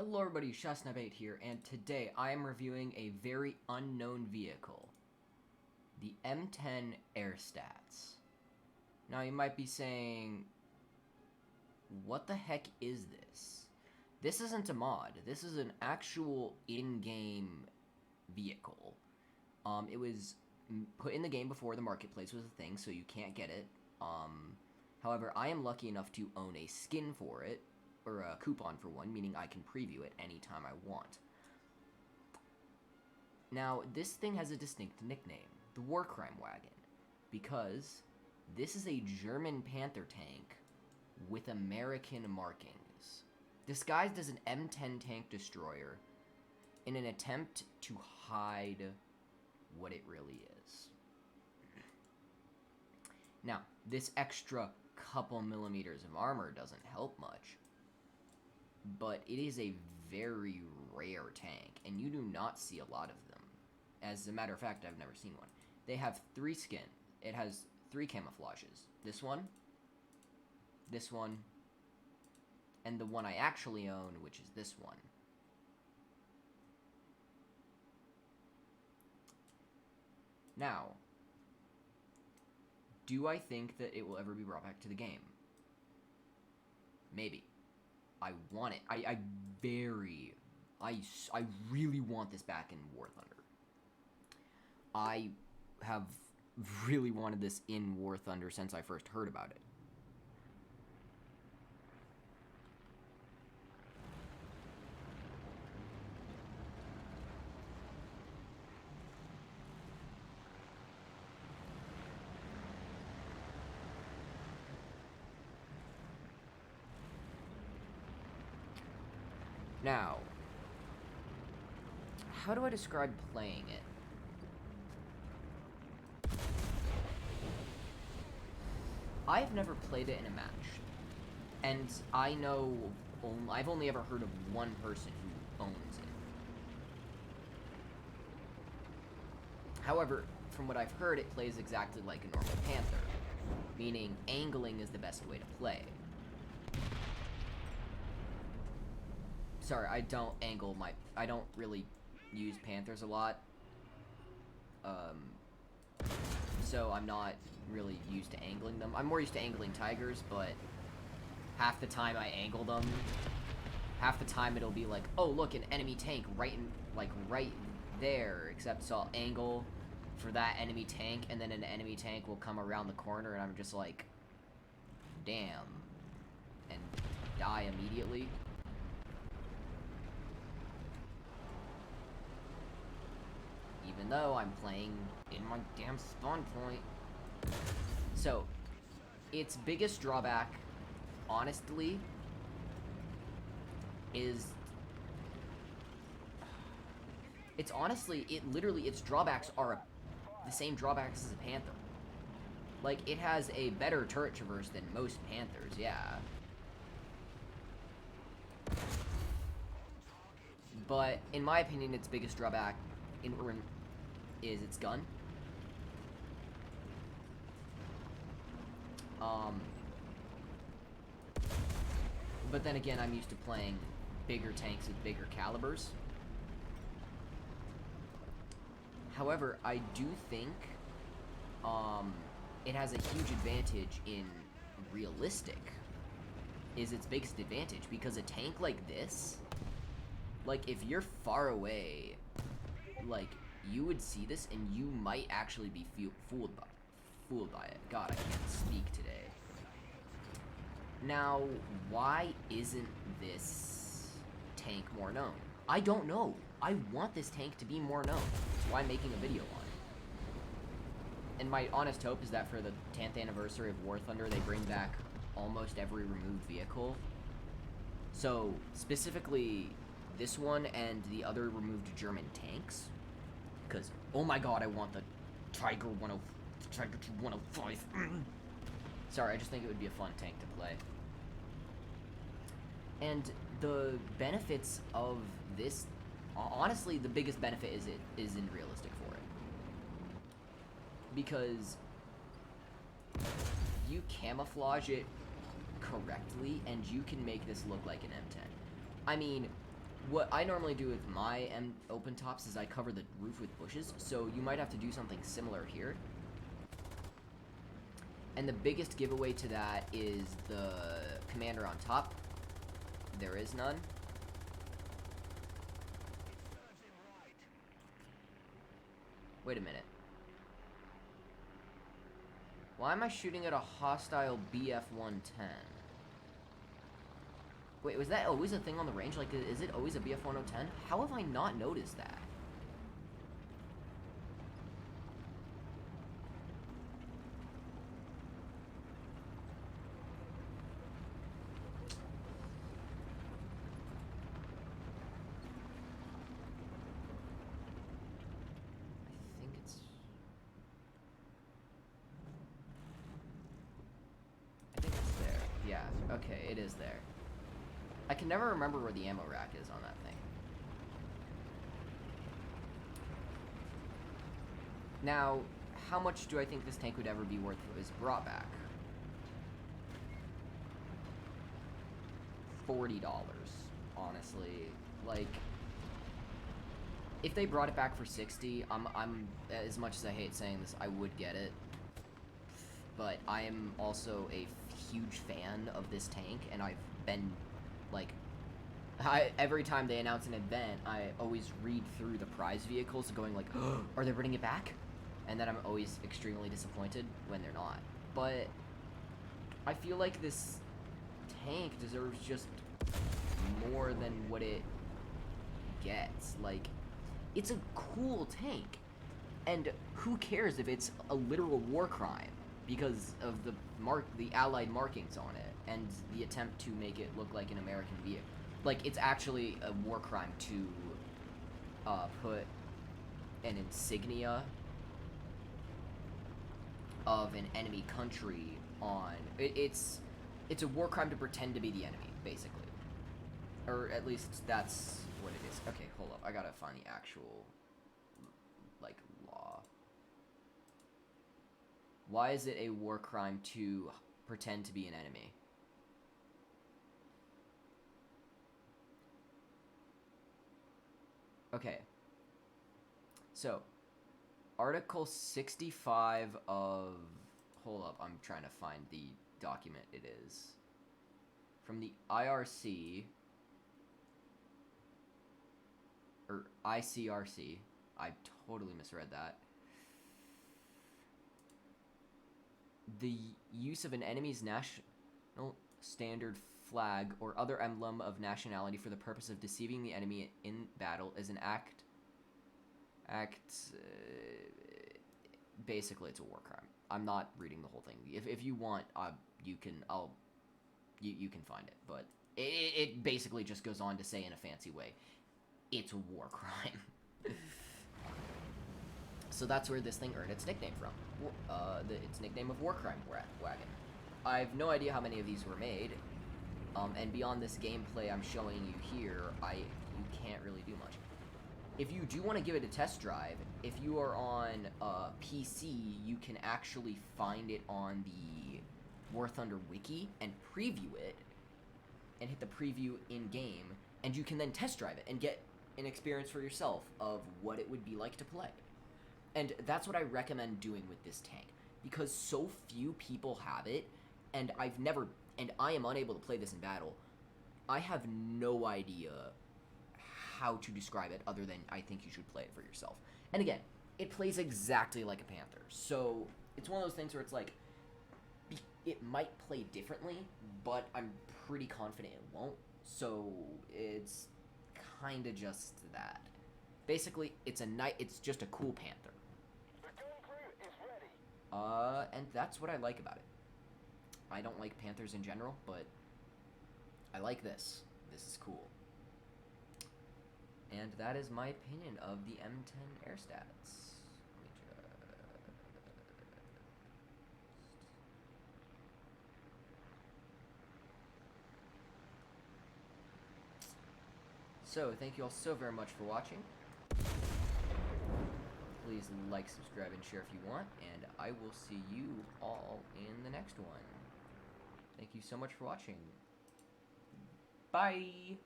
Hello everybody, Shasnab8 here, and today I am reviewing a very unknown vehicle, the M10 Ersatz. Now you might be saying, what the heck is this? This isn't a mod, this is an actual in-game vehicle. It was put in the game before the marketplace was a thing, so you can't get it. However, I am lucky enough to own a skin for it, or a coupon for one, meaning I can preview it anytime I want. Now, this thing has a distinct nickname, the War Crime Wagon, because this is a German Panther tank with American markings, disguised as an M10 tank destroyer in an attempt to hide what it really is. Now, this extra couple millimeters of armor doesn't help much, but it is a very rare tank, and you do not see a lot of them. As a matter of fact, I've never seen one. They have 3 skin. It has 3 camouflages. This one, and the one I actually own, which is this one. Now, do I think that it will ever be brought back to the game? Maybe. I want it. I really want this back in War Thunder. I have really wanted this in War Thunder since I first heard about it. Now, how do I describe playing it? I've never played it in a match, and I know I've only ever heard of one person who owns it. However, from what I've heard, it plays exactly like a normal Panther, meaning angling is the best way to play. Sorry, I don't really use Panthers a lot. So I'm not really used to angling them. I'm more used to angling Tigers, but half the time I angle them, half the time it'll be like, oh look, an enemy tank right there, except so I'll angle for that enemy tank, and then an enemy tank will come around the corner, and I'm just like, damn, and die immediately. Even though I'm playing in my damn spawn point. So, its biggest drawback, honestly, is... its drawbacks are the same drawbacks as a Panther. Like, it has a better turret traverse than most Panthers, yeah. But, in my opinion, its biggest drawback is its gun. But then again, I'm used to playing bigger tanks with bigger calibers. However, I do think it has a huge advantage in realistic, is its biggest advantage, because a tank like this, like, if you're far away, like, you would see this and you might actually be fooled by it. God, I can't speak today. Now, why isn't this tank more known? I don't know. I want this tank to be more known. That's why I'm making a video on it. And my honest hope is that for the 10th anniversary of War Thunder, they bring back almost every removed vehicle. So, specifically this one and the other removed German tanks. Because, oh my god, I want the Tiger 105. Sorry, I just think it would be a fun tank to play. And the benefits of this, honestly, the biggest benefit is in realistic for it. Because you camouflage it correctly, and you can make this look like an M10. I mean, What I normally do with my open tops is I cover the roof with bushes, so you might have to do something similar here. And the biggest giveaway to that is the commander on top. There is none. Wait a minute. Why am I shooting at a hostile BF-110? Wait, was that always a thing on the range? Like, is it always a BF-110? How have I not noticed that? I think it's there. Yeah, okay, it is there. I can never remember where the ammo rack is on that thing. Now, how much do I think this tank would ever be worth if it was brought back? $40, honestly. Like, if they brought it back for 60, I'm as much as I hate saying this, I would get it. But I am also a huge fan of this tank, and I've been, like, every time they announce an event, I always read through the prize vehicles going like, oh, are they bringing it back? And then I'm always extremely disappointed when they're not. But I feel like this tank deserves just more than what it gets. Like, it's a cool tank, and who cares if it's a literal war crime because of the Allied markings on it and the attempt to make it look like an American vehicle. Like, it's actually a war crime to put an insignia of an enemy country on. It's a war crime to pretend to be the enemy, basically. Or at least that's what it is. Okay, hold up. I gotta find the actual, like, law. Why is it a war crime to pretend to be an enemy? Okay. So, Article 65 of... Hold up, I'm trying to find the document it is. From the IRC... Or ICRC. I totally misread that. The use of an enemy's national standard flag or other emblem of nationality for the purpose of deceiving the enemy in battle is an act. Basically, it's a war crime. I'm not reading the whole thing. If you want, you can find it. But it basically just goes on to say in a fancy way, it's a war crime. So that's where this thing earned its nickname from. Its nickname of War Crime Wagon. I have no idea how many of these were made. And beyond this gameplay I'm showing you here, you can't really do much. If you do want to give it a test drive, if you are on PC, you can actually find it on the War Thunder wiki and preview it, and hit the preview in-game, and you can then test drive it and get an experience for yourself of what it would be like to play. And that's what I recommend doing with this tank, because so few people have it, and I am unable to play this in battle. I have no idea how to describe it other than I think you should play it for yourself. And again, it plays exactly like a Panther, so it's one of those things where it's like, it might play differently, but I'm pretty confident it won't, so it's kind of just that. Basically, it's just a cool Panther. The gun crew is ready. And that's what I like about it. I don't like Panthers in general, but I like this. This is cool. And that is my opinion of the M10 Ersatz. So, thank you all so very much for watching. Please like, subscribe, and share if you want, and I will see you all in the next one. Thank you so much for watching. Bye!